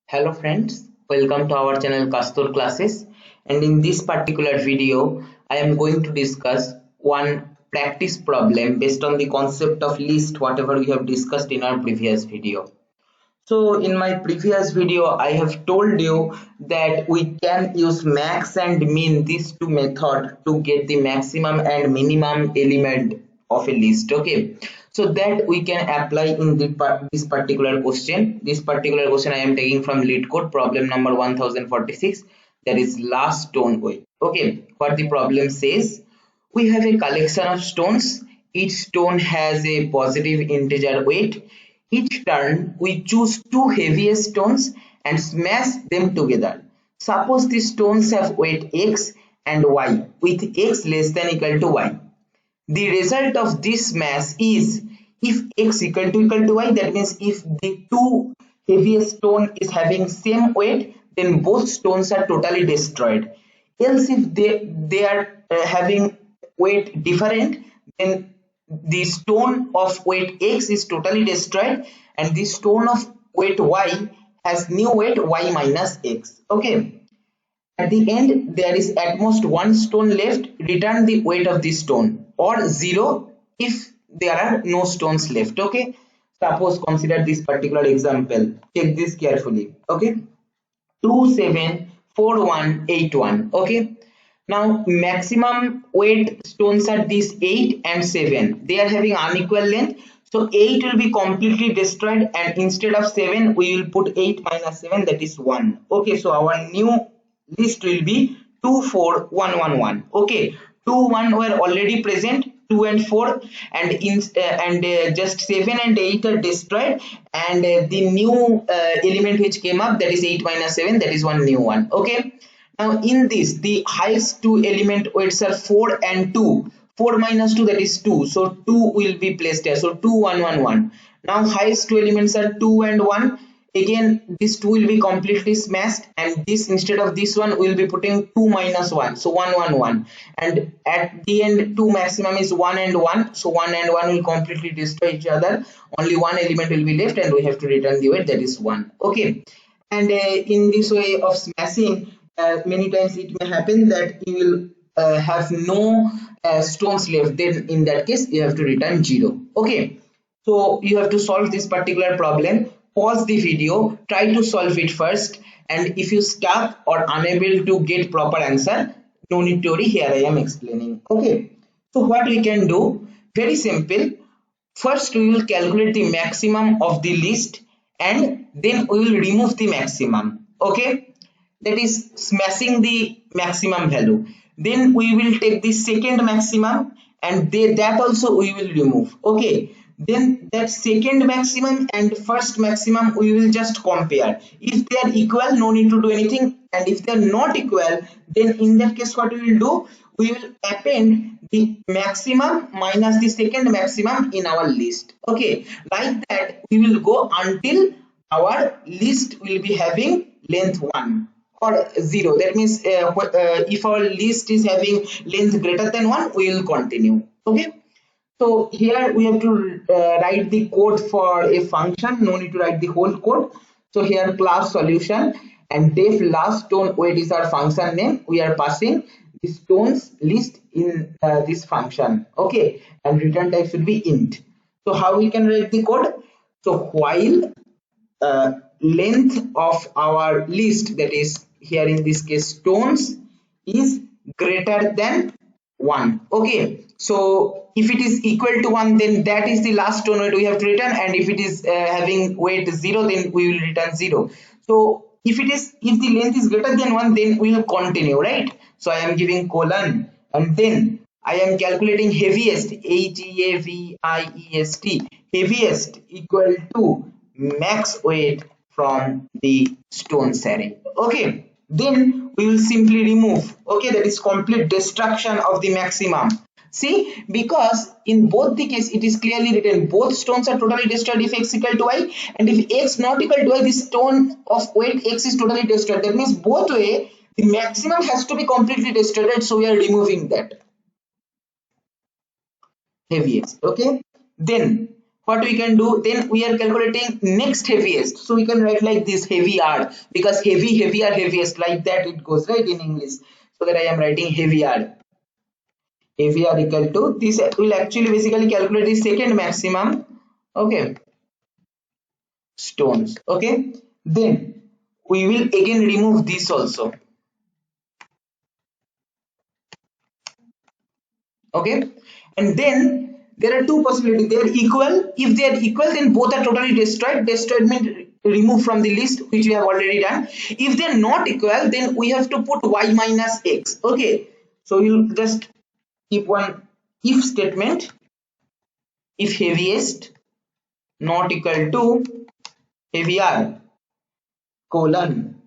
Hello friends, welcome to our channel Castor classes, and in this particular video I am going to discuss one practice problem based on the concept of list whatever we have discussed in our previous video. So in my previous video I have told you that we can use max and min, these two methods, to get the maximum and minimum element of a list. Okay, so that we can apply in this particular question. This particular question I am taking from lead code problem number 1046, that is last stone weight. Okay, what the problem says: we have a collection of stones. Each stone has a positive integer weight. Each turn we choose two heaviest stones and smash them together. Suppose the stones have weight x and y with x less than equal to y. The result of this smash is, if x equal to y, that means if the two heaviest stone is having same weight, then both stones are totally destroyed. Else if they are having weight different, then the stone of weight x is totally destroyed and the stone of weight y has new weight y minus x. Okay, at the end there is at most one stone left. Return the weight of the stone, or 0 if there are no stones left. Okay, suppose consider this particular example. Take this carefully. Okay, 274181. Okay, now maximum weight stones are these 8 and 7. They are having unequal length, so 8 will be completely destroyed and instead of 7 we will put 8 minus 7, that is 1. Okay, so our new list will be 24111. Okay, 2 1 were already present, 2 and 4, and just 7 and 8 are destroyed, and the new element which came up, that is 8 minus 7, that is one new one. Okay, now in this the highest two element weights are 4 and 2. 4 minus 2, that is 2, so 2 will be placed here, so 2 1 1 1. Now highest two elements are 2 and 1. Again this 2 will be completely smashed, and this, instead of this one, we will be putting 2 minus 1, so 1 1 1, and at the end 2 maximum is 1 and 1, so 1 and 1 will completely destroy each other. Only one element will be left and we have to return the weight, that is 1. Okay, and in this way of smashing, many times it may happen that you will have no stones left, then in that case you have to return 0. Okay, so you have to solve this particular problem. Pause the video, try to solve it first, and if you stuck or unable to get proper answer, no need to worry, here I am explaining. Okay, so what we can do, very simple. First we will calculate the maximum of the list and then we will remove the maximum. Okay, that is smashing the maximum value. Then we will take the second maximum and that also we will remove. Okay, then that second maximum and first maximum we will just compare. If they are equal, no need to do anything, and if they are not equal, then in that case what we will do, we will append the maximum minus the second maximum in our list. Okay, like that we will go until our list will be having length 1 or 0. That means if our list is having length greater than 1, we will continue. Okay, so here we have to write the code for a function. No need to write the whole code. So here class solution and def last stone weight is our function name. We are passing the stones list in this function. Okay, and return type should be int. So how we can write the code? So while length of our list, that is here in this case stones, is greater than 1. Okay, so if it is equal to 1, then that is the last stone weight we have to return, and if it is having weight 0, then we will return 0. So if the length is greater than 1, then we will continue, right? So I am giving colon, and then I am calculating heaviest, heaviest, heaviest equal to max weight from the stones array. Okay, then we will simply remove. Okay, that is complete destruction of the maximum. See, because in both the case it is clearly written both stones are totally destroyed if x equal to y, and if x not equal to y, the stone of weight x is totally destroyed. That means both way the maximum has to be completely destroyed, right? So we are removing that heaviest. Okay, then what we can do, then we are calculating next heaviest, so we can write like this, heavy r, because heavy, heavier, heaviest, like that it goes, right, in English. So that I am writing heavy r, heavy r equal to this, will actually basically calculate the second maximum, okay, stones. Okay, then we will again remove this also. Okay, and then there are two possibilities, they are equal. If they are equal, then both are totally destroyed. Destroyed means remove from the list, which we have already done. If they are not equal, then we have to put y minus x. Okay, so we'll just keep one if statement. If heaviest not equal to heavier colon,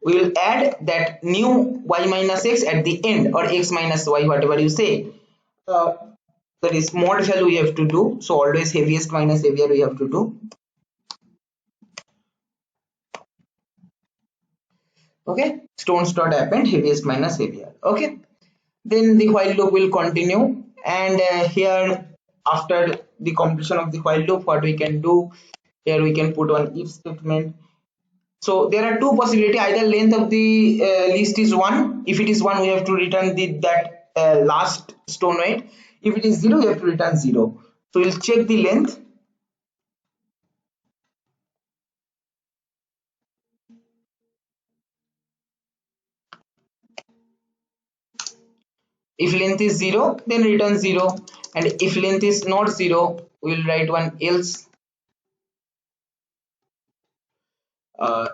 we will add that new y minus x at the end, or x minus y, whatever you say. uh, that is mod value we have to do, so always heaviest minus heavier we have to do. Okay, stones dot append heaviest minus heavier. Okay, then the while loop will continue, and here after the completion of the while loop, what we can do, here we can put one if statement. So there are two possibility, either length of the list is 1. If it is 1, we have to return the that last stone weight. If it is 0, we have to return 0. So we'll check the length. If length is 0, then return 0, and if length is not 0, we will write one else, uh,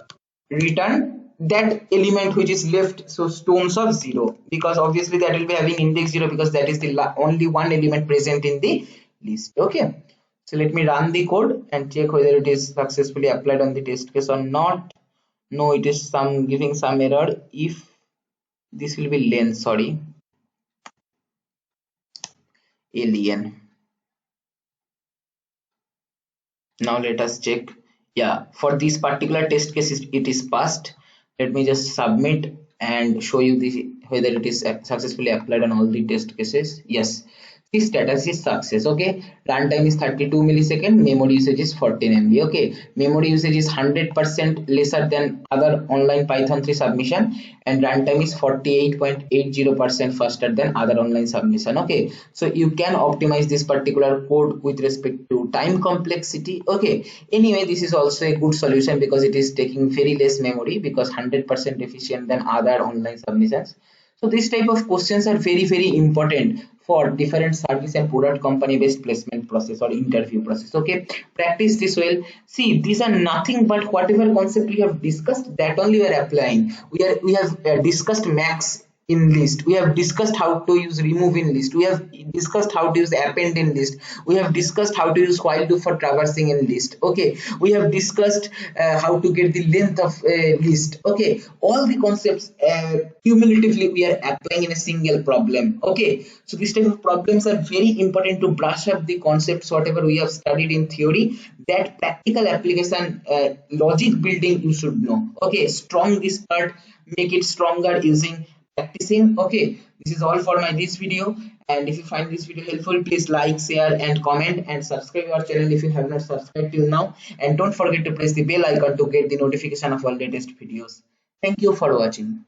return that element which is left, so stones of 0, because obviously that will be having index 0, because that is the only one element present in the list. Okay, so let me run the code and check whether it is successfully applied on the test case or not. No, it is some giving some error. If this will be length, sorry, alien. Now let us check. Yeah, for this particular test case it is passed. Let me just submit and show you the whether it is successfully applied on all the test cases. Yes, the status is success. Okay, runtime is 32 millisecond, memory usage is 14 MB. Okay, memory usage is 100% lesser than other online Python 3 submission, and runtime is 48.80% faster than other online submission. Okay, so you can optimize this particular code with respect to time complexity. Okay, anyway, this is also a good solution because it is taking very less memory, because 100% efficient than other online submissions. So this type of questions are very important for different service and product company based placement process or interview process. Okay, practice this well. See, these are nothing but whatever concept we have discussed, that only we are applying. We have discussed max in list, we have discussed how to use remove in list, we have discussed how to use append in list, we have discussed how to use while loop for traversing in list. Okay, we have discussed how to get the length of list. Okay, all the concepts cumulatively we are applying in a single problem. Okay, so these type of problems are very important to brush up the concepts whatever we have studied in theory. That practical application logic building you should know. Okay, strong this part, make it stronger using practicing. Okay, this is all for my this video, and if you find this video helpful, please like, share and comment, and subscribe our channel if you have not subscribed till now, and don't forget to press the bell icon to get the notification of all latest videos. Thank you for watching.